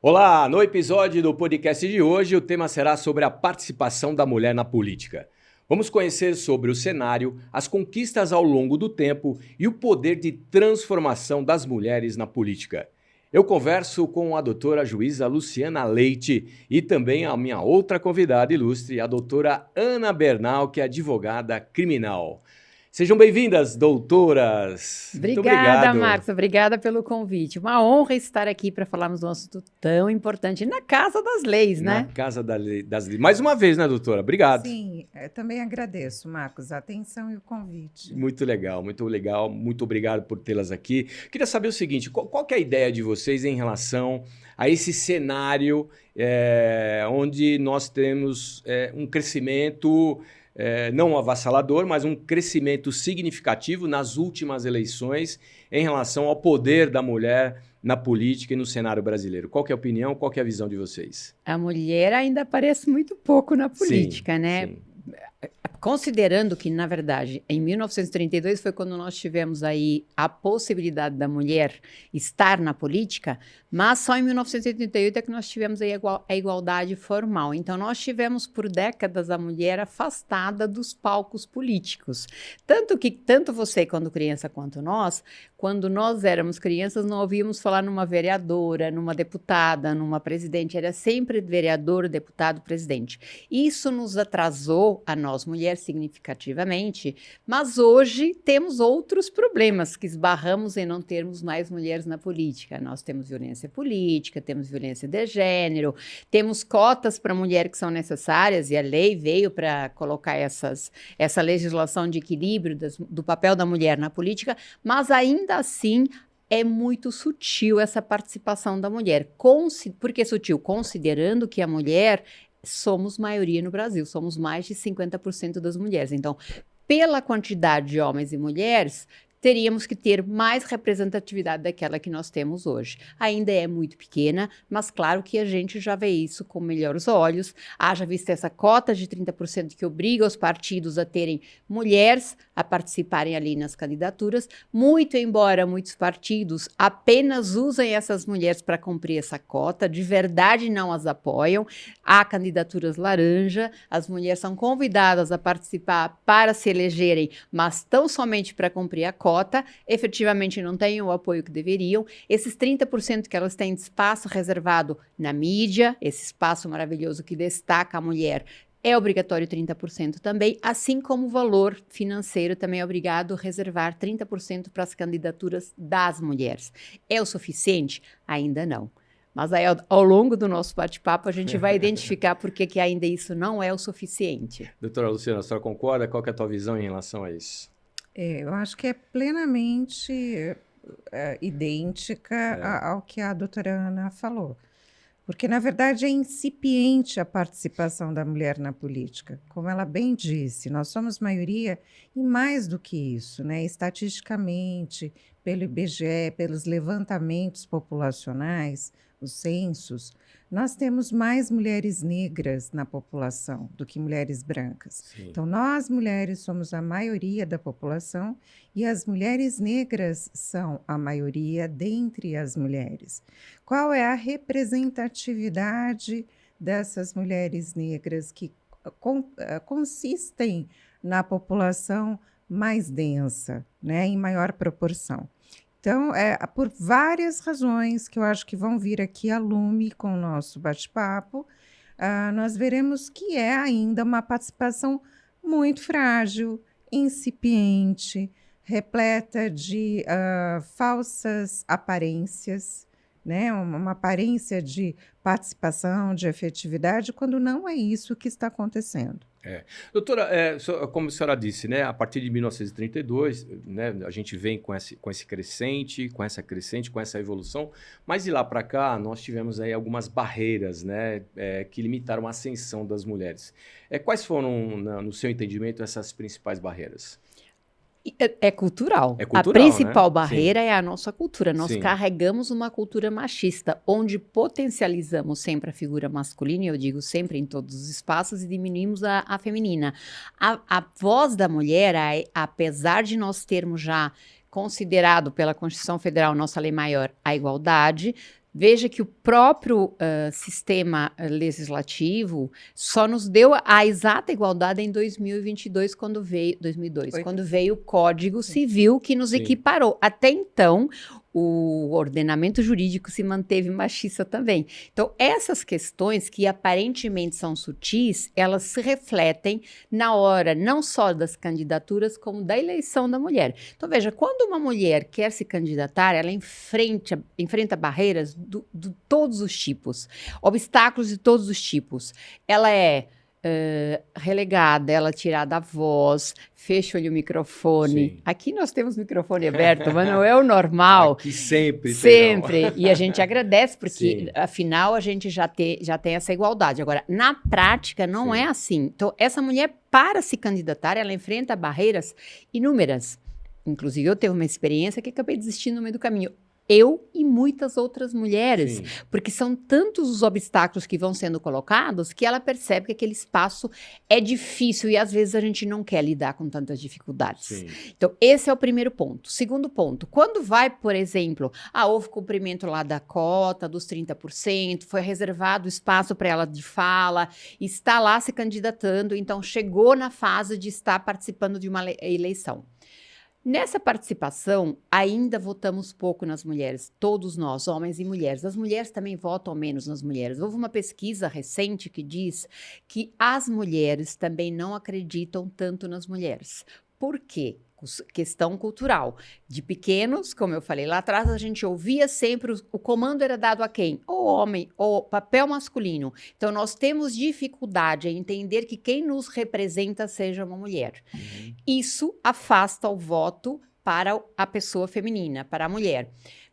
Olá, no episódio do podcast de hoje, o tema será sobre a participação da mulher na política. Vamos conhecer sobre o cenário, as conquistas ao longo do tempo e o poder de transformação das mulheres na política. Eu converso com a doutora juíza Luciana Leite e também a minha outra convidada ilustre, a doutora Ana Bernal, que é advogada criminal. Sejam bem-vindas, doutoras. Muito Obrigada, obrigado. Marcos. Obrigada pelo convite. Uma honra estar aqui para falarmos de um assunto tão importante na Casa das Leis, Na né? Casa das Leis. Mais uma vez, né, doutora? Obrigado. Sim, eu também agradeço, Marcos, a atenção e o convite. Muito legal, muito legal. Muito obrigado por tê-las aqui. Queria saber o seguinte, qual que é a ideia de vocês em relação a esse cenário onde nós temos um crescimento, não avassalador, mas um crescimento significativo nas últimas eleições em relação ao poder da mulher na política e no cenário brasileiro. Qual que é a opinião, qual que é a visão de vocês? A mulher ainda aparece muito pouco na política, né? Sim. Considerando que, na verdade, em 1932 foi quando nós tivemos aí a possibilidade da mulher estar na política, mas só em 1988 é que nós tivemos aí a igualdade formal. Então, nós tivemos por décadas a mulher afastada dos palcos políticos. Tanto você, quando criança, quanto nós, quando nós éramos crianças, não ouvíamos falar numa vereadora, numa deputada, numa presidente, era sempre vereador, deputado, presidente. Isso nos atrasou, a nós mulheres, significativamente, mas hoje temos outros problemas que esbarramos em não termos mais mulheres na política. Nós temos violência política, temos violência de gênero, temos cotas para mulher que são necessárias, e a lei veio para colocar essa legislação de equilíbrio do papel da mulher na política, mas ainda assim é muito sutil essa participação da mulher. Por que sutil? Considerando que a mulher somos maioria no Brasil, somos mais de 50% das mulheres. Então, pela quantidade de homens e mulheres, teríamos que ter mais representatividade daquela que nós temos hoje. Ainda é muito pequena, mas claro que a gente já vê isso com melhores olhos. Haja vista essa cota de 30% que obriga os partidos a terem mulheres a participarem ali nas candidaturas, muito embora muitos partidos apenas usem essas mulheres para cumprir essa cota, de verdade não as apoiam. Há candidaturas laranja, as mulheres são convidadas a participar para se elegerem, mas tão somente para cumprir a cota, efetivamente não têm o apoio que deveriam. Esses 30% que elas têm de espaço reservado na mídia, esse espaço maravilhoso que destaca a mulher, é obrigatório 30% também, assim como o valor financeiro também é obrigado a reservar 30% para as candidaturas das mulheres. É o suficiente? Ainda não. Mas aí, ao longo do nosso bate-papo, a gente vai identificar por que ainda isso não é o suficiente. Doutora Luciana, a senhora concorda? Qual que é a tua visão em relação a isso? Eu acho que é plenamente idêntica ao que a doutora Ana falou. Porque, na verdade, é incipiente a participação da mulher na política. Como ela bem disse, nós somos maioria e mais do que isso, né? Estatisticamente, pelo IBGE, pelos levantamentos populacionais, os censos, nós temos mais mulheres negras na população do que mulheres brancas. Sim. Então, nós mulheres somos a maioria da população e as mulheres negras são a maioria dentre as mulheres. Qual é a representatividade dessas mulheres negras que consistem na população mais densa, né, em maior proporção? Então, por várias razões que eu acho que vão vir aqui a lume com o nosso bate-papo, nós veremos que é ainda uma participação muito frágil, incipiente, repleta de falsas aparências, né? Uma aparência de participação, de efetividade, quando não é isso que está acontecendo. Doutora, como a senhora disse, né, a partir de 1932, né, a gente vem com essa crescente, com essa evolução, mas de lá para cá nós tivemos aí algumas barreiras, né, que limitaram a ascensão das mulheres. Quais foram, no seu entendimento, essas principais barreiras? É cultural. É cultural, A principal né? barreira é a nossa cultura. Nós Sim. carregamos uma cultura machista, onde potencializamos sempre a figura masculina, e eu digo sempre em todos os espaços, e diminuímos a feminina. A voz da mulher, apesar de nós termos já considerado pela Constituição Federal, nossa lei maior, a igualdade, Veja que o próprio sistema legislativo só nos deu a exata igualdade em 2022, quando veio o Código Civil, que nos Sim. equiparou. Até então, o ordenamento jurídico se manteve machista também. Então, essas questões que aparentemente são sutis, elas se refletem na hora não só das candidaturas, como da eleição da mulher. Então, veja, quando uma mulher quer se candidatar, ela enfrenta barreiras de todos os tipos, obstáculos de todos os tipos. Ela é relegada, ela tirada a voz, fecha-lhe o microfone. Sim. Aqui nós temos microfone aberto, mas não é o normal. Aqui sempre. Sempre. E a gente agradece, porque Sim. afinal a gente já tem essa igualdade. Agora, na prática, não Sim. é assim. Então, essa mulher, para se candidatar, ela enfrenta barreiras inúmeras. Inclusive, eu tive uma experiência que acabei desistindo no meio do caminho. Eu e muitas outras mulheres, Sim. porque são tantos os obstáculos que vão sendo colocados que ela percebe que aquele espaço é difícil e às vezes a gente não quer lidar com tantas dificuldades. Sim. Então, esse é o primeiro ponto. Segundo ponto, quando vai, por exemplo, houve cumprimento lá da cota dos 30%, foi reservado espaço para ela de fala, está lá se candidatando, então chegou na fase de estar participando de uma eleição. Nessa participação, ainda votamos pouco nas mulheres, todos nós, homens e mulheres. As mulheres também votam menos nas mulheres. Houve uma pesquisa recente que diz que as mulheres também não acreditam tanto nas mulheres. Por quê? Questão cultural. De pequenos, como eu falei lá atrás, a gente ouvia sempre o comando era dado a quem? O homem, o papel masculino. Então, nós temos dificuldade em entender que quem nos representa seja uma mulher. Uhum. Isso afasta o voto para a pessoa feminina, para a mulher.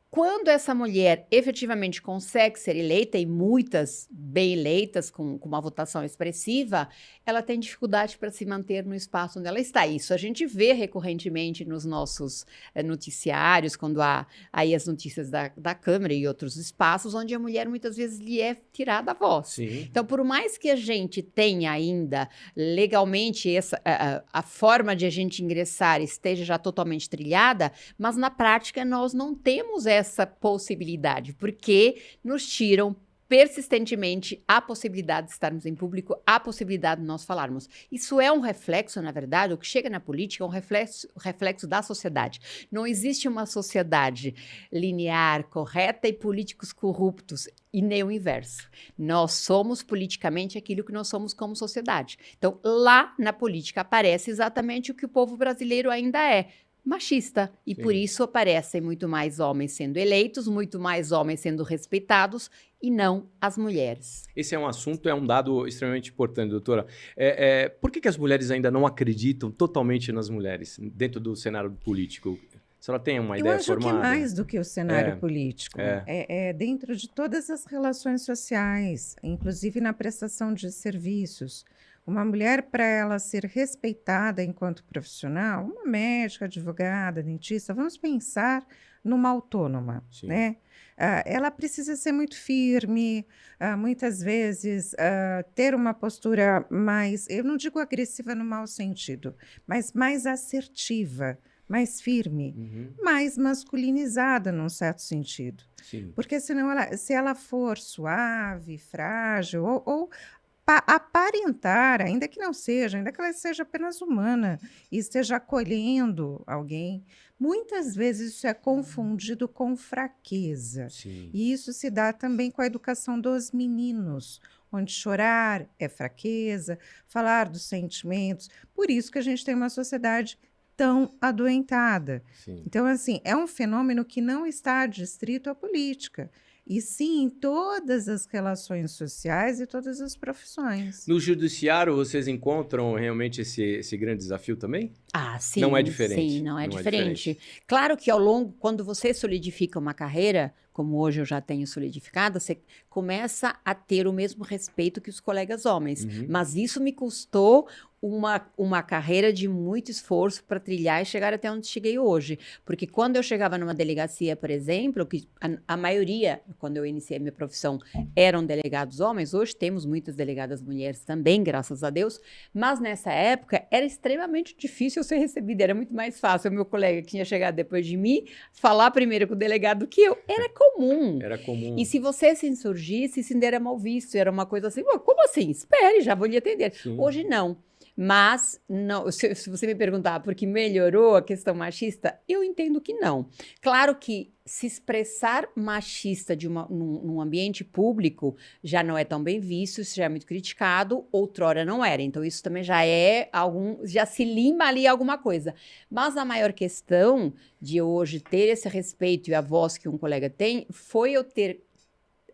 Quando essa mulher efetivamente consegue ser eleita, e muitas bem eleitas, com uma votação expressiva, ela tem dificuldade para se manter no espaço onde ela está. Isso a gente vê recorrentemente nos nossos noticiários, quando há aí as notícias da Câmara e outros espaços, onde a mulher muitas vezes lhe é tirada a voz. Sim. Então, por mais que a gente tenha ainda legalmente a forma de a gente ingressar esteja já totalmente trilhada, mas na prática nós não temos essa possibilidade, porque nos tiram persistentemente a possibilidade de estarmos em público, a possibilidade de nós falarmos. Isso é um reflexo, na verdade, o que chega na política é um reflexo da sociedade. Não existe uma sociedade linear, correta e políticos corruptos, e nem o inverso. Nós somos politicamente aquilo que nós somos como sociedade. Então, lá na política aparece exatamente o que o povo brasileiro ainda é, machista, e Sim. por isso aparecem muito mais homens sendo eleitos, muito mais homens sendo respeitados, e não as mulheres. Esse é um assunto, é um dado extremamente importante, doutora. Por que as mulheres ainda não acreditam totalmente nas mulheres dentro do cenário político? A senhora tem uma ideia formada? Eu acho que mais do que o cenário político. É. É dentro de todas as relações sociais, inclusive na prestação de serviços. Uma mulher, para ela ser respeitada enquanto profissional, uma médica, advogada, dentista, vamos pensar numa autônoma, Sim. né? Ela precisa ser muito firme, muitas vezes ter uma postura mais, eu não digo agressiva no mau sentido, mas mais assertiva, mais firme, Uhum. mais masculinizada num certo sentido. Sim. Porque senão, se ela for suave, frágil ou aparentar, ainda que não seja, ainda que ela seja apenas humana e esteja acolhendo alguém, muitas vezes isso é confundido com fraqueza. Sim. E isso se dá também com a educação dos meninos, onde chorar é fraqueza, falar dos sentimentos. Por isso que a gente tem uma sociedade tão adoentada. Sim. Então, assim, é um fenômeno que não está adstrito à política, e sim em todas as relações sociais e todas as profissões. No judiciário, vocês encontram realmente esse grande desafio também? Ah, sim. Não é diferente. Sim, não é Não é diferente. Claro que ao longo, quando você solidifica uma carreira, como hoje eu já tenho solidificado, você começa a ter o mesmo respeito que os colegas homens. Uhum. Mas isso me custou uma carreira de muito esforço para trilhar e chegar até onde cheguei hoje. Porque quando eu chegava numa delegacia, por exemplo, que a maioria, quando eu iniciei minha profissão, eram delegados homens, hoje temos muitas delegadas mulheres também, graças a Deus, mas nessa época era extremamente difícil eu ser recebida, era muito mais fácil o meu colega que tinha chegado depois de mim falar primeiro com o delegado do que eu. Era comum. Era comum. E se você se insurgisse, isso ainda era mal visto, era uma coisa assim, como assim? Espere, já vou lhe atender. Sim. Hoje não. Mas, não, se você me perguntar por que melhorou a questão machista, eu entendo que não. Claro que se expressar machista num ambiente público já não é tão bem visto, isso já é muito criticado, outrora não era. Então, isso também já se lima ali alguma coisa. Mas a maior questão de hoje ter esse respeito e a voz que um colega tem foi eu ter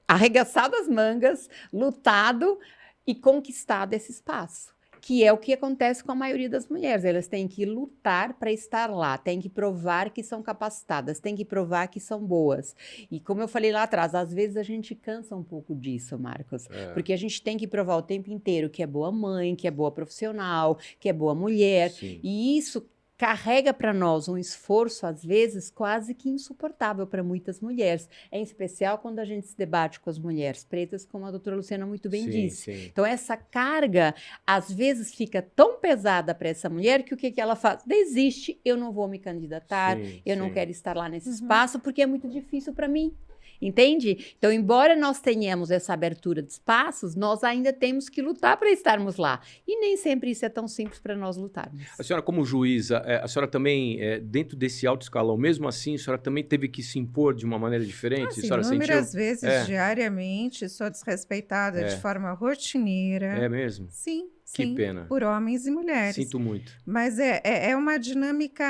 arregaçado as mangas, lutado e conquistado esse espaço. Que é o que acontece com a maioria das mulheres. Elas têm que lutar para estar lá, têm que provar que são capacitadas, têm que provar que são boas. E como eu falei lá atrás, às vezes a gente cansa um pouco disso, Marcos, porque a gente tem que provar o tempo inteiro que é boa mãe, que é boa profissional, que é boa mulher. Sim. E isso carrega para nós um esforço, às vezes, quase que insuportável para muitas mulheres. Em especial quando a gente se debate com as mulheres pretas, como a doutora Luciana muito bem disse. Sim. Então, essa carga, às vezes, fica tão pesada para essa mulher que o que ela faz? Desiste, eu não vou me candidatar, eu não quero estar lá nesse espaço, porque é muito difícil para mim. Entende? Então, embora nós tenhamos essa abertura de espaços, nós ainda temos que lutar para estarmos lá. E nem sempre isso é tão simples para nós lutarmos. A senhora, como juíza, a senhora também, dentro desse alto escalão, mesmo assim, a senhora também teve que se impor de uma maneira diferente? Assim, a senhora inúmeras sentiu? vezes, diariamente, sou desrespeitada de forma rotineira. É mesmo? Sim, Que sim, pena. por homens e mulheres. Sinto muito. Mas é uma dinâmica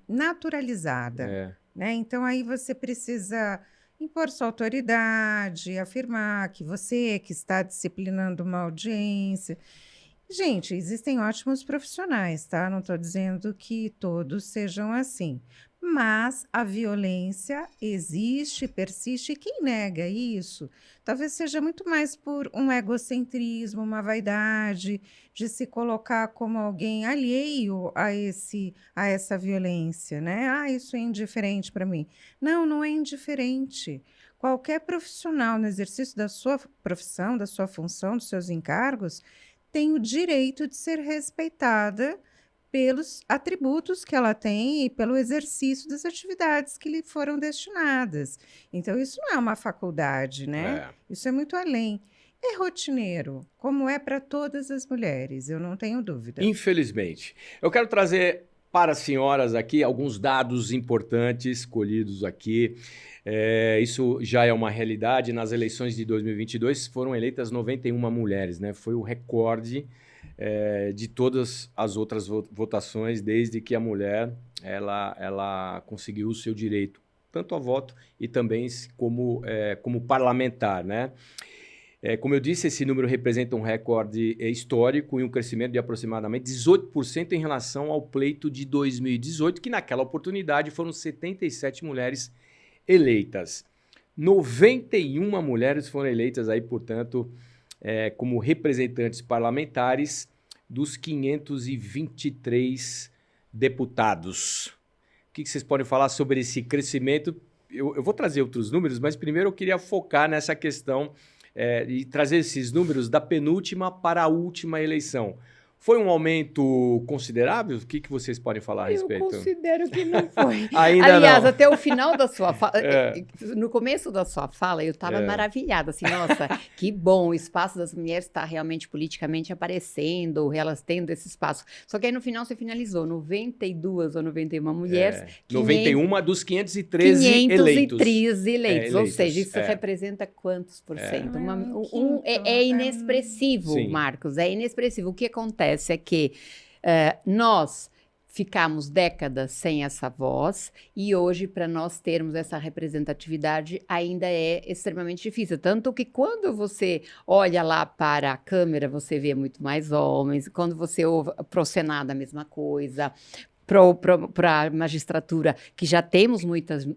naturalizada, né? Então, aí você precisa impor sua autoridade, afirmar que você que está disciplinando uma audiência. Gente, existem ótimos profissionais, tá? Não estou dizendo que todos sejam assim. Mas a violência existe, persiste, e quem nega isso, talvez seja muito mais por um egocentrismo, uma vaidade, de se colocar como alguém alheio a essa violência, né? Ah, isso é indiferente para mim. Não, não é indiferente. Qualquer profissional no exercício da sua profissão, da sua função, dos seus encargos, tem o direito de ser respeitada pelos atributos que ela tem e pelo exercício das atividades que lhe foram destinadas. Então, isso não é uma faculdade, né? Isso é muito além. É rotineiro, como é para todas as mulheres, eu não tenho dúvida. Infelizmente. Eu quero trazer para as senhoras aqui alguns dados importantes colhidos aqui. Isso já é uma realidade. Nas eleições de 2022 foram eleitas 91 mulheres, né? Foi o recorde de todas as outras votações, desde que a mulher ela conseguiu o seu direito, tanto a voto e também como parlamentar, né? Como eu disse, esse número representa um recorde histórico e um crescimento de aproximadamente 18% em relação ao pleito de 2018, que naquela oportunidade foram 77 mulheres eleitas. 91 mulheres foram eleitas aí, portanto, como representantes parlamentares dos 523 deputados. O que vocês podem falar sobre esse crescimento? Eu vou trazer outros números, mas primeiro eu queria focar nessa questão e trazer esses números da penúltima para a última eleição. Foi um aumento considerável? O que vocês podem falar a respeito? Eu considero que não foi. Aliás, não. Até o final da sua fala, no começo da sua fala, eu estava maravilhada, assim, nossa, que bom, o espaço das mulheres está realmente politicamente aparecendo, elas tendo esse espaço. Só que aí no final você finalizou, 92 ou 91 mulheres. 91 dos 513 eleitos. 513 eleitos, ou seja, isso representa quantos por cento? É inexpressivo, sim. Marcos, é inexpressivo. O que acontece é que nós ficamos décadas sem essa voz e hoje, para nós termos essa representatividade, ainda é extremamente difícil. Tanto que quando você olha lá para a câmera, você vê muito mais homens. Quando você ouve para o Senado, a mesma coisa. Para a magistratura, que já temos muitas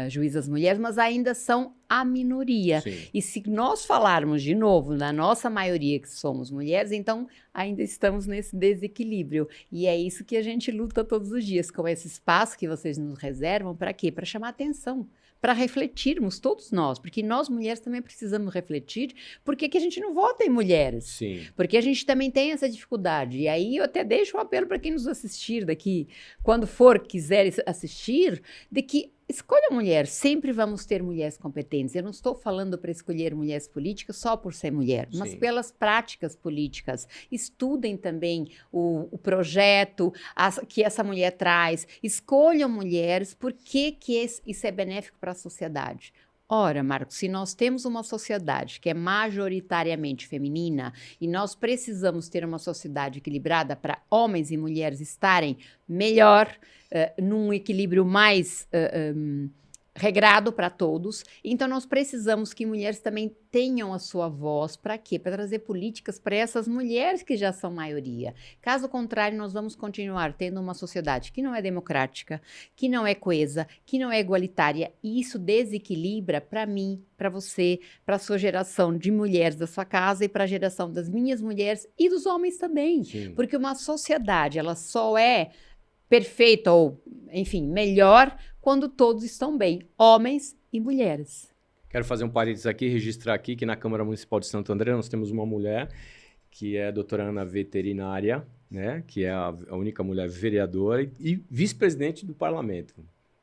juízas mulheres, mas ainda são a minoria. Sim. E se nós falarmos de novo na nossa maioria que somos mulheres, então ainda estamos nesse desequilíbrio. E é isso que a gente luta todos os dias, com esse espaço que vocês nos reservam, para quê? Para chamar atenção, para refletirmos, todos nós, porque nós mulheres também precisamos refletir por que que a gente não vota em mulheres. Sim. Porque a gente também tem essa dificuldade. E aí eu até deixo um apelo para quem nos assistir daqui, quando for, quiser assistir, de que escolha mulher. Sempre vamos ter mulheres competentes. Eu não estou falando para escolher mulheres políticas só por ser mulher, mas Sim. pelas práticas políticas. Estudem também o projeto que essa mulher traz. Escolham mulheres. Por que isso é benéfico para a sociedade? Ora, Marcos, se nós temos uma sociedade que é majoritariamente feminina e nós precisamos ter uma sociedade equilibrada para homens e mulheres estarem melhor, num equilíbrio mais regrado para todos, então nós precisamos que mulheres também tenham a sua voz. Para quê? Para trazer políticas para essas mulheres que já são maioria. Caso contrário, nós vamos continuar tendo uma sociedade que não é democrática, que não é coesa, que não é igualitária, e isso desequilibra para mim, para você, para a sua geração de mulheres da sua casa e para a geração das minhas mulheres e dos homens também. Sim. Porque uma sociedade, ela só é perfeita ou, enfim, melhor quando todos estão bem, homens e mulheres. Quero fazer um parênteses aqui, registrar aqui que na Câmara Municipal de Santo André nós temos uma mulher que é a doutora Ana Veterinária, né, que é a única mulher vereadora e vice-presidente do Parlamento.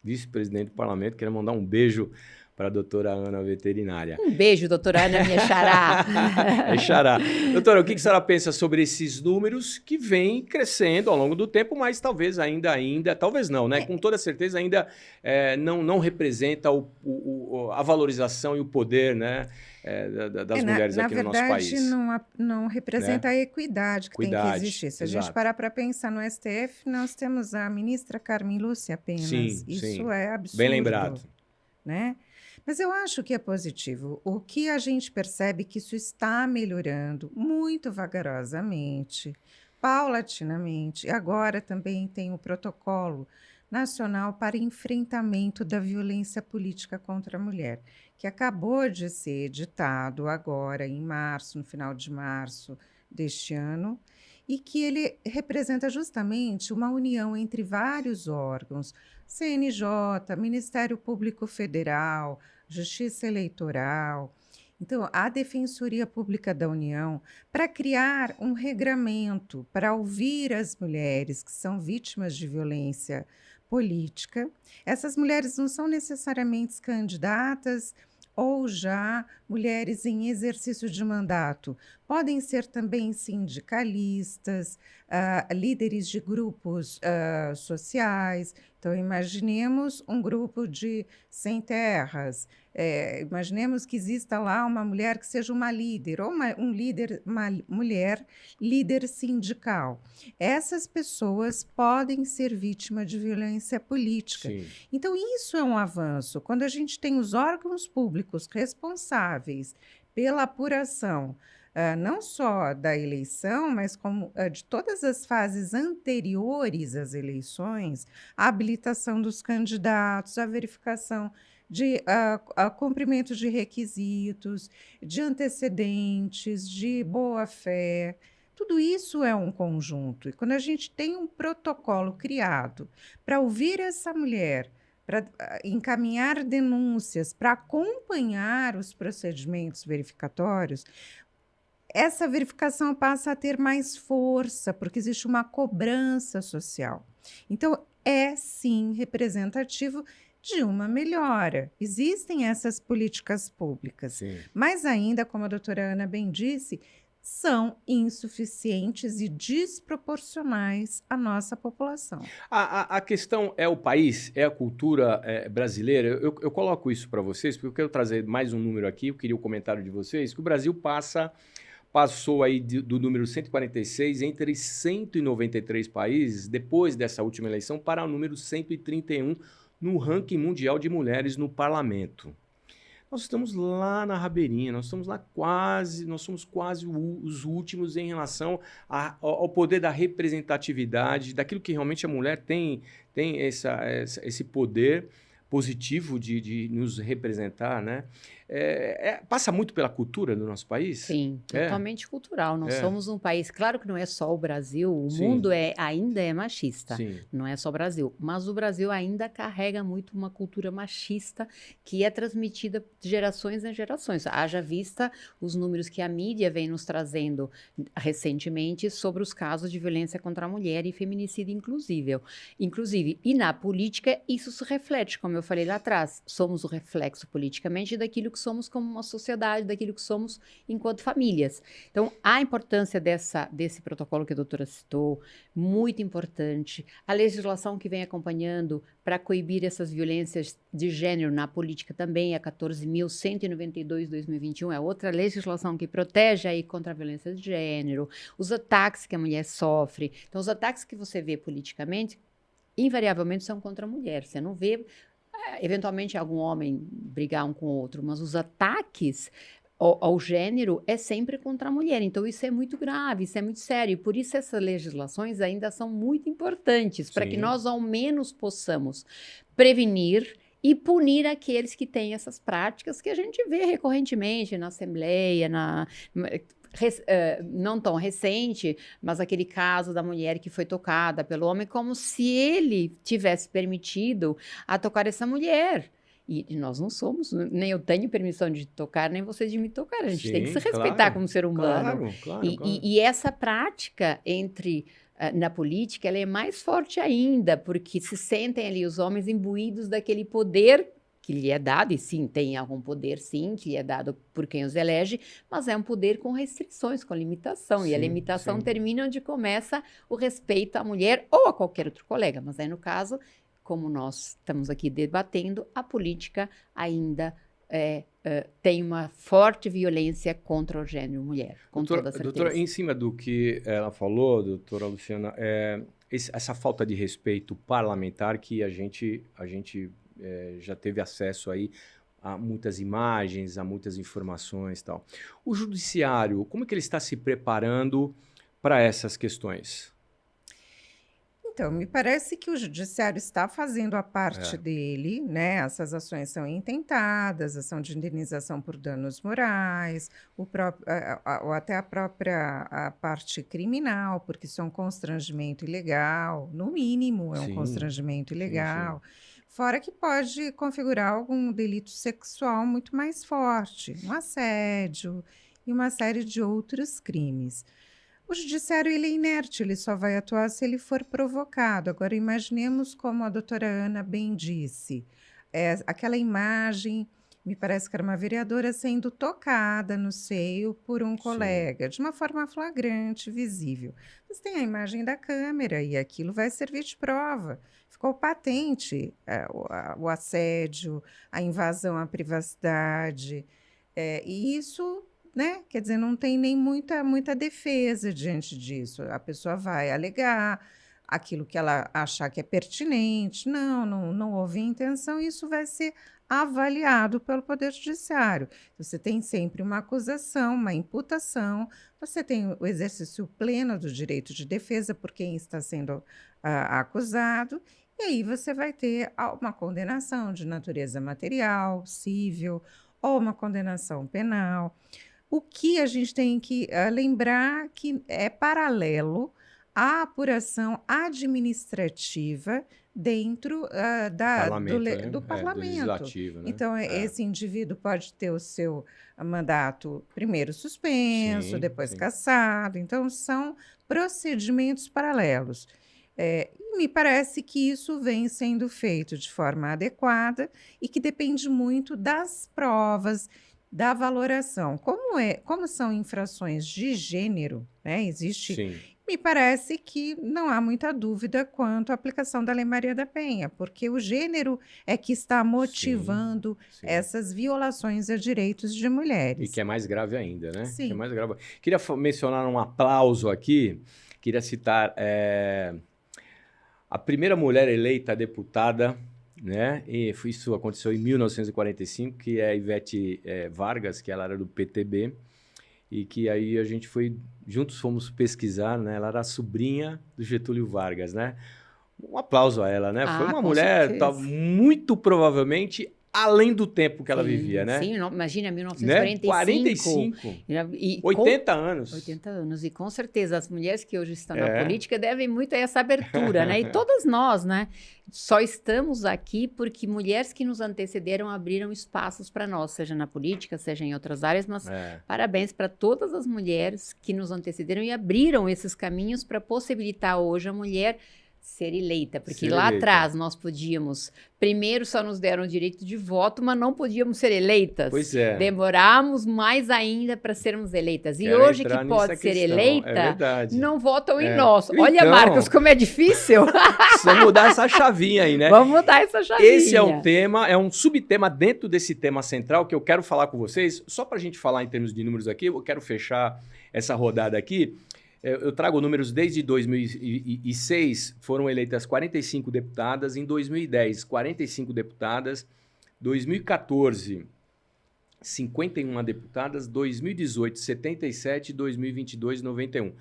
Vice-presidente do Parlamento, quero mandar um beijo para a doutora Ana Veterinária. Um beijo, doutora Ana, minha xará. É xará. Doutora, o que a senhora pensa sobre esses números que vêm crescendo ao longo do tempo, mas talvez talvez não, né? Com toda certeza ainda não representa a valorização e o poder, né, das mulheres aqui no nosso país. Na verdade, não representa a equidade que tem que existir. Se a gente exato. parar para pensar no STF, nós temos a ministra Carmen Lúcia apenas. Sim, Isso sim. é absurdo. Bem lembrado. Né? Mas eu acho que é positivo. O que a gente percebe que isso está melhorando muito vagarosamente, paulatinamente. E agora também tem o Protocolo Nacional para Enfrentamento da Violência Política contra a Mulher, que acabou de ser editado agora em março, no final de março deste ano, e que ele representa justamente uma união entre vários órgãos, CNJ, Ministério Público Federal, Justiça Eleitoral, então a Defensoria Pública da União, para criar um regramento para ouvir as mulheres que são vítimas de violência política. Essas mulheres não são necessariamente candidatas ou já mulheres em exercício de mandato. Podem ser também sindicalistas, líderes de grupos sociais. Então, imaginemos um grupo de sem terras. Imaginemos que exista lá uma mulher que seja uma líder, ou uma mulher líder sindical. Essas pessoas podem ser vítimas de violência política. Sim. Então, isso é um avanço. Quando a gente tem os órgãos públicos responsáveis pela apuração, não só da eleição, mas como de todas as fases anteriores às eleições, a habilitação dos candidatos, a verificação de cumprimento de requisitos, de antecedentes, de boa-fé. Tudo isso é um conjunto. E quando a gente tem um protocolo criado para ouvir essa mulher, para encaminhar denúncias, para acompanhar os procedimentos verificatórios, essa verificação passa a ter mais força, porque existe uma cobrança social. Então, é sim representativo de uma melhora. Existem essas políticas públicas, Sim. mas ainda, como a doutora Ana bem disse, são insuficientes e desproporcionais à nossa população. A questão é o país, é a cultura brasileira. Eu coloco isso para vocês, porque eu quero trazer mais um número aqui, eu queria o comentário de vocês, que o Brasil passou aí do número 146 entre 193 países, depois dessa última eleição, para o número 131 no ranking mundial de mulheres no parlamento. Nós estamos lá na rabeirinha, nós somos quase os últimos em relação ao poder da representatividade, daquilo que realmente a mulher tem esse poder positivo de nos representar, né? Passa muito pela cultura do nosso país? Sim, totalmente cultural. Nós É. somos um país, claro que não é só o Brasil, o Sim. mundo ainda é machista, Sim. não é só o Brasil, mas o Brasil ainda carrega muito uma cultura machista que é transmitida de gerações em gerações. Haja vista os números que a mídia vem nos trazendo recentemente sobre os casos de violência contra a mulher e feminicídio inclusive. E na política isso se reflete, como eu falei lá atrás, somos o reflexo politicamente daquilo que somos como uma sociedade, daquilo que somos enquanto famílias. Então, a importância desse protocolo que a doutora citou, muito importante. A legislação que vem acompanhando para coibir essas violências de gênero na política também, a 14.192 de 2021, é outra legislação que protege aí contra a violência de gênero, os ataques que a mulher sofre. Então, os ataques que você vê politicamente, invariavelmente são contra a mulher. Você não vê eventualmente algum homem brigar um com o outro, mas os ataques ao gênero é sempre contra a mulher. Então isso é muito grave, isso é muito sério. E por isso essas legislações ainda são muito importantes, para que nós ao menos possamos prevenir e punir aqueles que têm essas práticas que a gente vê recorrentemente na Assembleia, não tão recente, mas aquele caso da mulher que foi tocada pelo homem, como se ele tivesse permitido a tocar essa mulher. E nós não somos, nem eu tenho permissão de tocar, nem vocês de me tocar. A gente tem que se respeitar como ser humano. Claro. E essa prática na política, ela é mais forte ainda, porque se sentem ali os homens imbuídos daquele poder que lhe é dado, e sim, tem algum poder, sim, que lhe é dado por quem os elege, mas é um poder com restrições, com limitação, e a limitação termina onde começa o respeito à mulher ou a qualquer outro colega, mas aí no caso, como nós estamos aqui debatendo, a política ainda tem uma forte violência contra o gênero mulher, com toda certeza. Doutora, em cima do que ela falou, doutora Luciana, essa falta de respeito parlamentar que a gente já teve acesso aí a muitas imagens, a muitas informações e tal. O judiciário, como é que ele está se preparando para essas questões? Então, me parece que o judiciário está fazendo a parte dele, né? Essas ações são intentadas, ação de indenização por danos morais, ou até a própria parte criminal, porque isso é um constrangimento ilegal, no mínimo é um constrangimento ilegal. Sim. Fora que pode configurar algum delito sexual muito mais forte, um assédio e uma série de outros crimes. O judiciário ele é inerte, ele só vai atuar se ele for provocado. Agora, imaginemos como a doutora Ana bem disse, aquela imagem, me parece que era uma vereadora sendo tocada no seio por um colega, de uma forma flagrante, visível. Mas tem a imagem da câmera e aquilo vai servir de prova. Ficou patente o assédio, a invasão à privacidade, e isso... né? Quer dizer, não tem nem muita defesa diante disso. A pessoa vai alegar aquilo que ela achar que é pertinente. Não houve intenção, e isso vai ser avaliado pelo Poder Judiciário. Você tem sempre uma acusação, uma imputação, você tem o exercício pleno do direito de defesa por quem está sendo acusado, e aí você vai ter uma condenação de natureza material, civil, ou uma condenação penal. O que a gente tem que lembrar que é paralelo à apuração administrativa dentro do parlamento. Do legislativo, né? Então, esse indivíduo pode ter o seu mandato primeiro suspenso, depois cassado. Então, são procedimentos paralelos. E me parece que isso vem sendo feito de forma adequada e que depende muito das provas, da valoração. Como são infrações de gênero, né? Me parece que não há muita dúvida quanto à aplicação da Lei Maria da Penha, porque o gênero é que está motivando essas violações a direitos de mulheres. E que é mais grave ainda, né? Sim. Que é mais grave. Queria mencionar um aplauso aqui, queria citar a primeira mulher eleita deputada, né? E isso aconteceu em 1945, que é a Ivete Vargas, que ela era do PTB, e que aí a gente juntos fomos pesquisar, né? Ela era a sobrinha do Getúlio Vargas, né? Um aplauso a ela, né? Foi Ah, uma com mulher certeza. muito provavelmente além do tempo que ela Sim, vivia, né? sim, imagina, Né? 1945. 45, E com 80 anos. 80 anos. E com certeza as mulheres que hoje estão na É. política devem muito a essa abertura, né? E todas nós, né? Só estamos aqui porque mulheres que nos antecederam abriram espaços para nós, seja na política, seja em outras áreas, mas É. parabéns para todas as mulheres que nos antecederam e abriram esses caminhos para possibilitar hoje a mulher ser eleita, porque Ser lá eleita. atrás nós podíamos, primeiro só nos deram o direito de voto, mas não podíamos ser eleitas. Pois é. Demoramos mais ainda para sermos eleitas. E Quero hoje que entrar pode nessa ser questão. eleita, É verdade. não votam em É. nós. Olha, Então, Marcos, como é difícil. precisa mudar essa chavinha aí, né? Vamos mudar essa chavinha. Esse é um tema, é um subtema dentro desse tema central que eu quero falar com vocês. Só para a gente falar em termos de números aqui, eu quero fechar essa rodada aqui. Eu trago números desde 2006, foram eleitas 45 deputadas, em 2010, 45 deputadas, 2014, 51 deputadas, 2018, 77, 2022, 91.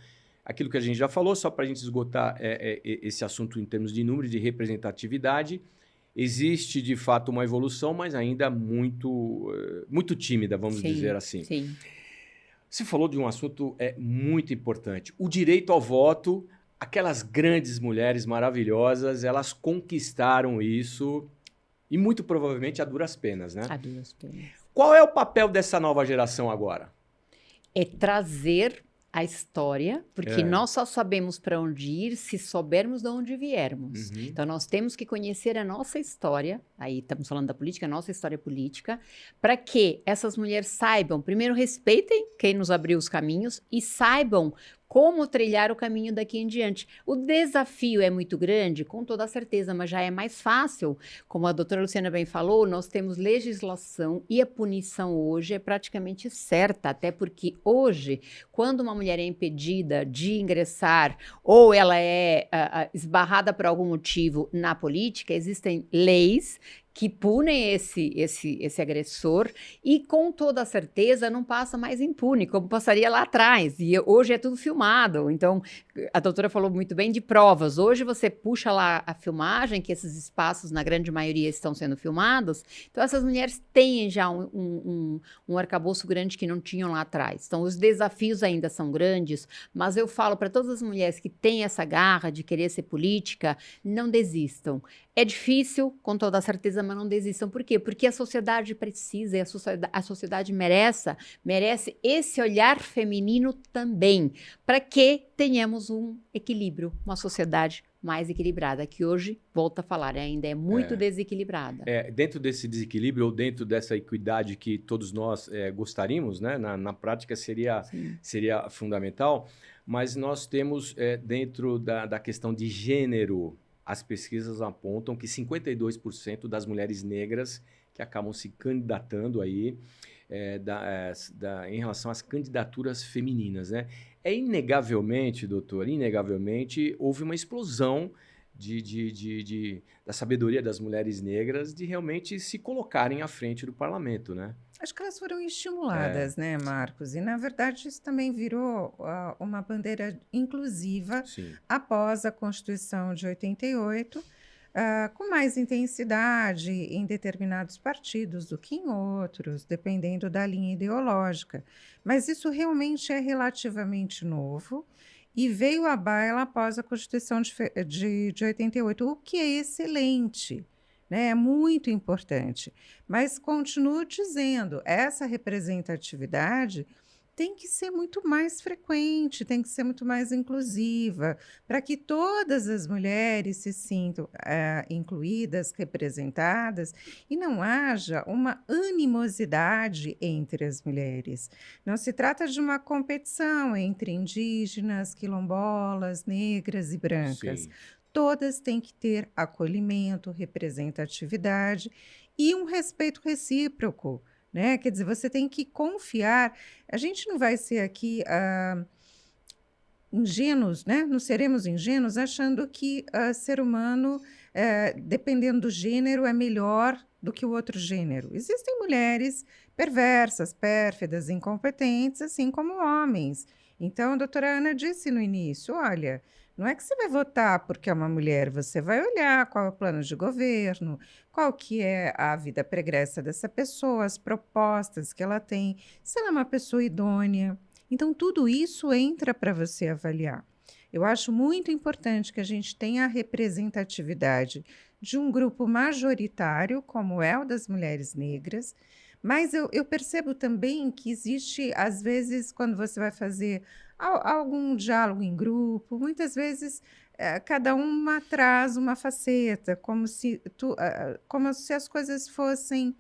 Aquilo que a gente já falou, só para a gente esgotar esse assunto em termos de número de representatividade, existe de fato uma evolução, mas ainda muito tímida, vamos Sim, dizer assim. Sim. Você falou de um assunto muito importante. O direito ao voto, aquelas grandes mulheres maravilhosas, elas conquistaram isso e muito provavelmente a duras penas, né? A duras penas. Qual é o papel dessa nova geração agora? É trazer a história, porque nós só sabemos para onde ir se soubermos de onde viermos. Uhum. Então, nós temos que conhecer a nossa história, aí estamos falando da política, a nossa história política, para que essas mulheres saibam, primeiro, respeitem quem nos abriu os caminhos e saibam como trilhar o caminho daqui em diante. O desafio é muito grande, com toda certeza, mas já é mais fácil. Como a doutora Luciana bem falou, nós temos legislação e a punição hoje é praticamente certa, até porque hoje, quando uma mulher é impedida de ingressar ou ela é esbarrada por algum motivo na política, existem leis que punem esse agressor e, com toda certeza, não passa mais impune, como passaria lá atrás. E hoje é tudo filmado. Então, a doutora falou muito bem de provas. Hoje você puxa lá a filmagem, que esses espaços, na grande maioria, estão sendo filmados. Então, essas mulheres têm já um arcabouço grande que não tinham lá atrás. Então, os desafios ainda são grandes, mas eu falo para todas as mulheres que têm essa garra de querer ser política, não desistam. É difícil, com toda certeza, mas não desistam. Por quê? Porque a sociedade precisa e a sociedade merece esse olhar feminino também, para que tenhamos um equilíbrio, uma sociedade mais equilibrada, que hoje, volto a falar, ainda é muito desequilibrada. Dentro desse desequilíbrio ou dentro dessa equidade que todos nós gostaríamos, né? Na prática seria fundamental, mas nós temos dentro da questão de gênero. As pesquisas apontam que 52% das mulheres negras que acabam se candidatando aí em relação às candidaturas femininas, né? Inegavelmente, doutor, houve uma explosão da sabedoria das mulheres negras de realmente se colocarem à frente do parlamento, né? Acho que elas foram estimuladas, né, Marcos? E, na verdade, isso também virou uma bandeira inclusiva após a Constituição de 88, com mais intensidade em determinados partidos do que em outros, dependendo da linha ideológica. Mas isso realmente é relativamente novo e veio à baila após a Constituição de 88, o que é excelente. É muito importante, mas continuo dizendo, essa representatividade tem que ser muito mais frequente, tem que ser muito mais inclusiva, para que todas as mulheres se sintam incluídas, representadas, e não haja uma animosidade entre as mulheres. Não se trata de uma competição entre indígenas, quilombolas, negras e brancas. Sim. Todas têm que ter acolhimento, representatividade e um respeito recíproco, né? Quer dizer, você tem que confiar. A gente não vai ser aqui ingênuos, né? Não seremos ingênuos achando que ser humano, dependendo do gênero, é melhor do que o outro gênero. Existem mulheres perversas, pérfidas, incompetentes, assim como homens. Então, a doutora Ana disse no início, olha, Não é que você vai votar porque é uma mulher, você vai olhar qual é o plano de governo, qual que é a vida pregressa dessa pessoa, as propostas que ela tem, se ela é uma pessoa idônea. Então, tudo isso entra para você avaliar. Eu acho muito importante que a gente tenha a representatividade de um grupo majoritário, como é o das mulheres negras, mas eu percebo também que existe, às vezes, quando você vai fazer algum diálogo em grupo, muitas vezes cada uma traz uma faceta, como se as coisas fossem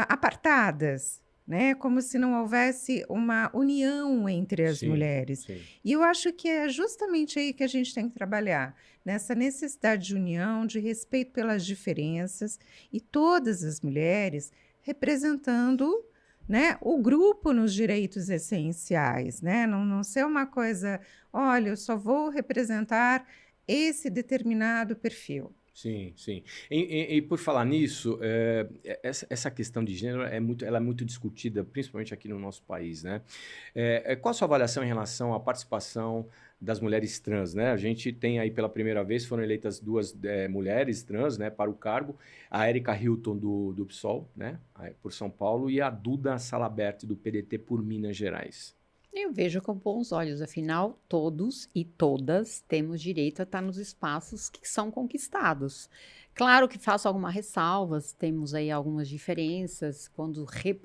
apartadas, né? Como se não houvesse uma união entre as Sim, mulheres. sim. E eu acho que é justamente aí que a gente tem que trabalhar, nessa necessidade de união, de respeito pelas diferenças, e todas as mulheres representando, né, o grupo nos direitos essenciais, né? Não ser uma coisa, olha, eu só vou representar esse determinado perfil. Sim, sim. E por falar nisso, essa questão de gênero ela é muito discutida, principalmente aqui no nosso país, né? Qual a sua avaliação em relação à participação das mulheres trans, né? A gente tem aí pela primeira vez, foram eleitas duas mulheres trans, né, para o cargo, a Erika Hilton do PSOL, né, por São Paulo, e a Duda Salabert do PDT por Minas Gerais. Eu vejo com bons olhos, afinal, todos e todas temos direito a estar nos espaços que são conquistados. Claro que faço algumas ressalvas, temos aí algumas diferenças.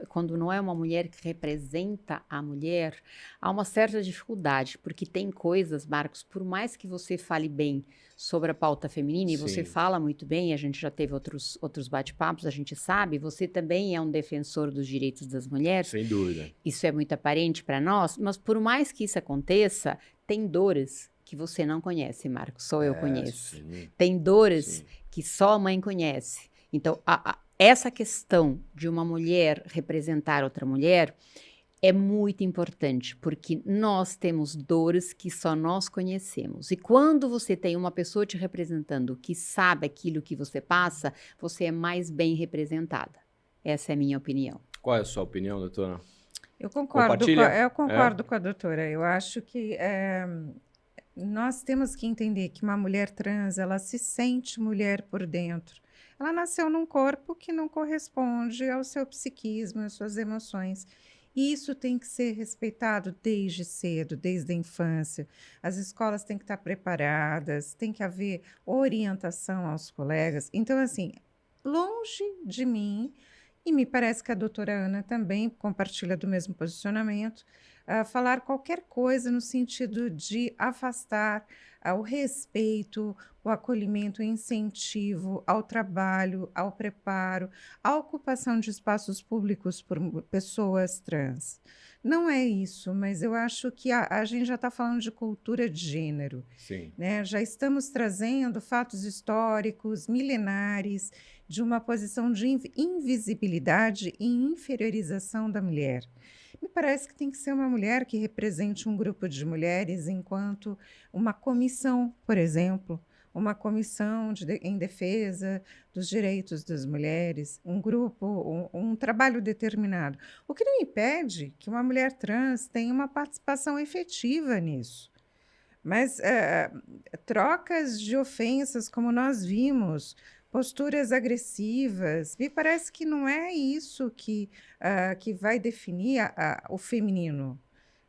Quando não é uma mulher que representa a mulher, há uma certa dificuldade, porque tem coisas, Marcos, por mais que você fale bem sobre a pauta feminina, e você Sim. fala muito bem, a gente já teve outros bate-papos, a gente sabe, você também é um defensor dos direitos das mulheres. Sem dúvida. Isso é muito aparente para nós, mas por mais que isso aconteça, tem dores que você não conhece, Marcos, só eu conheço. Sim, Tem dores sim. que só a mãe conhece. Então, essa questão de uma mulher representar outra mulher é muito importante, porque nós temos dores que só nós conhecemos. E quando você tem uma pessoa te representando que sabe aquilo que você passa, você é mais bem representada. Essa é a minha opinião. Qual é a sua opinião, doutora? Eu concordo, Compartilha? eu concordo com a doutora. Eu acho que nós temos que entender que uma mulher trans, ela se sente mulher por dentro. Ela nasceu num corpo que não corresponde ao seu psiquismo, às suas emoções. E isso tem que ser respeitado desde cedo, desde a infância. As escolas têm que estar preparadas, tem que haver orientação aos colegas. Então, assim, longe de mim, e me parece que a doutora Ana também compartilha do mesmo posicionamento, falar qualquer coisa no sentido de afastar o respeito, o acolhimento, o incentivo ao trabalho, ao preparo, à ocupação de espaços públicos por pessoas trans. Não é isso, mas eu acho que a gente já está falando de cultura de gênero, Sim. né? Já estamos trazendo fatos históricos, milenares, de uma posição de invisibilidade e inferiorização da mulher. Me parece que tem que ser uma mulher que represente um grupo de mulheres enquanto uma comissão, por exemplo, uma comissão em defesa dos direitos das mulheres, um grupo, um trabalho determinado. O que não impede que uma mulher trans tenha uma participação efetiva nisso. Mas trocas de ofensas, como nós vimos, posturas agressivas, me parece que não é isso que vai definir o feminino,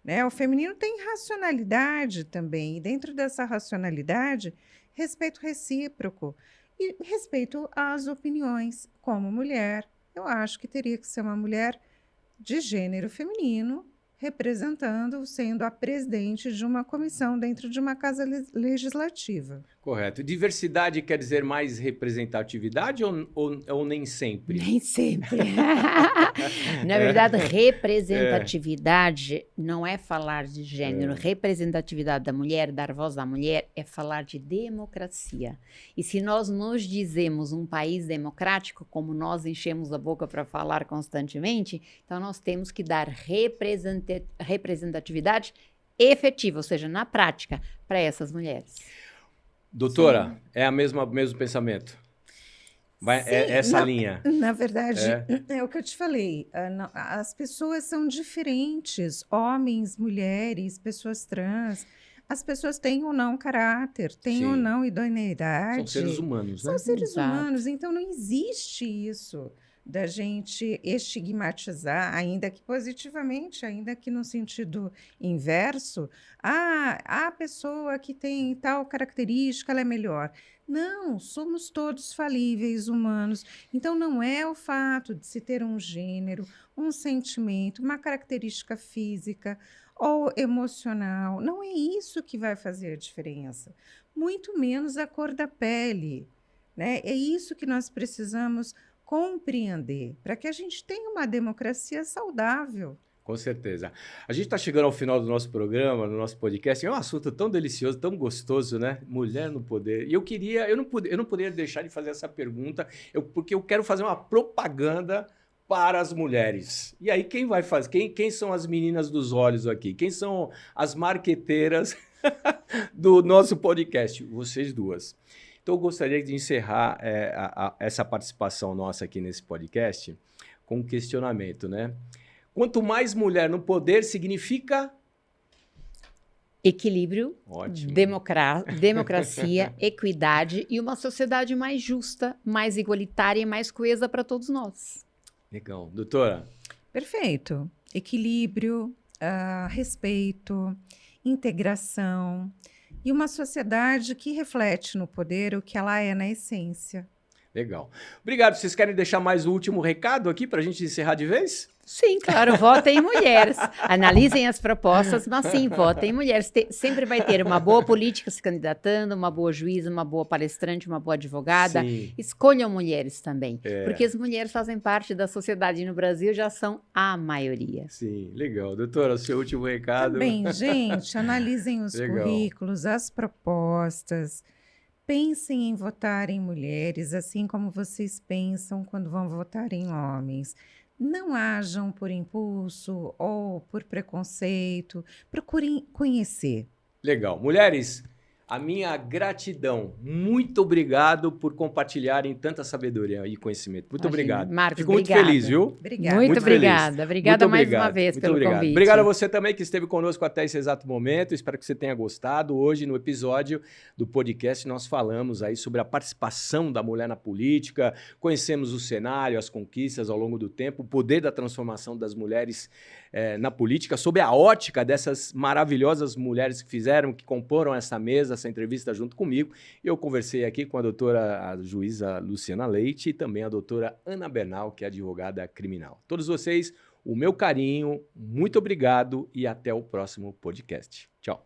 né? O feminino tem racionalidade também, e dentro dessa racionalidade, respeito recíproco e respeito às opiniões. Como mulher, eu acho que teria que ser uma mulher de gênero feminino, representando, sendo a presidente de uma comissão dentro de uma casa legislativa. Correto. Diversidade quer dizer mais representatividade ou nem sempre? Nem sempre. Na verdade, representatividade não é falar de gênero. Representatividade da mulher, dar voz à mulher, é falar de democracia. E se nós nos dizemos um país democrático, como nós enchemos a boca para falar constantemente, então nós temos que dar representatividade efetiva, ou seja, na prática, para essas mulheres. Doutora, é o mesmo pensamento? Essa linha? Na verdade, é o que eu te falei. As pessoas são diferentes, homens, mulheres, pessoas trans. as pessoas têm ou não caráter, têm ou Sim. não idoneidade. São seres humanos, né? São seres Exato. humanos, então não existe isso da gente estigmatizar, ainda que positivamente, ainda que no sentido inverso, a pessoa que tem tal característica, ela é melhor. Não, somos todos falíveis, humanos. Então não é o fato de se ter um gênero, um sentimento, uma característica física ou emocional, não é isso que vai fazer a diferença. Muito menos a cor da pele, né? É isso que nós precisamos compreender, para que a gente tenha uma democracia saudável. Com certeza. A gente está chegando ao final do nosso programa, no nosso podcast. É um assunto tão delicioso, tão gostoso, né? Mulher no poder. E eu não poderia deixar de fazer essa pergunta, porque eu quero fazer uma propaganda para as mulheres. E aí, quem vai fazer? Quem são as meninas dos olhos aqui? Quem são as marqueteiras do nosso podcast? Vocês duas. Então, eu gostaria de encerrar essa participação nossa aqui nesse podcast com um questionamento, né? Quanto mais mulher no poder, significa... Equilíbrio, Ótimo. democracia, equidade e uma sociedade mais justa, mais igualitária e mais coesa para todos nós. Legal. Doutora? Perfeito. Equilíbrio, respeito, integração e uma sociedade que reflete no poder o que ela é na essência. Legal. Obrigado. Vocês querem deixar mais um último recado aqui para a gente encerrar de vez? Sim, claro, votem em mulheres. Analisem as propostas, mas sim, votem em mulheres. Sempre vai ter uma boa política se candidatando, uma boa juíza, uma boa palestrante, uma boa advogada. Sim. Escolham mulheres também, porque as mulheres fazem parte da sociedade e no Brasil já são a maioria. Sim, legal. Doutora, seu último recado. Também, gente, analisem os Legal. currículos, as propostas. Pensem em votar em mulheres, assim como vocês pensam quando vão votar em homens. Não hajam por impulso ou por preconceito. Procurem conhecer. Legal. Mulheres, a minha gratidão. Muito obrigado por compartilharem tanta sabedoria e conhecimento. Muito Imagina. obrigado. Marcos, Fico muito obrigada. feliz, viu? Obrigada. Muito Muito feliz. obrigada. Obrigada Muito mais obrigado. uma vez Muito pelo obrigado. convite. Obrigado a você também que esteve conosco até esse exato momento. Espero que você tenha gostado. Hoje, no episódio do podcast, nós falamos aí sobre a participação da mulher na política, conhecemos o cenário, as conquistas ao longo do tempo, o poder da transformação das mulheres na política, sob a ótica dessas maravilhosas mulheres que comporam essa mesa, essa entrevista junto comigo. Eu conversei aqui com a juíza Luciana Leite e também a doutora Ana Bernal, que é advogada criminal. Todos vocês, o meu carinho, muito obrigado e até o próximo podcast. Tchau.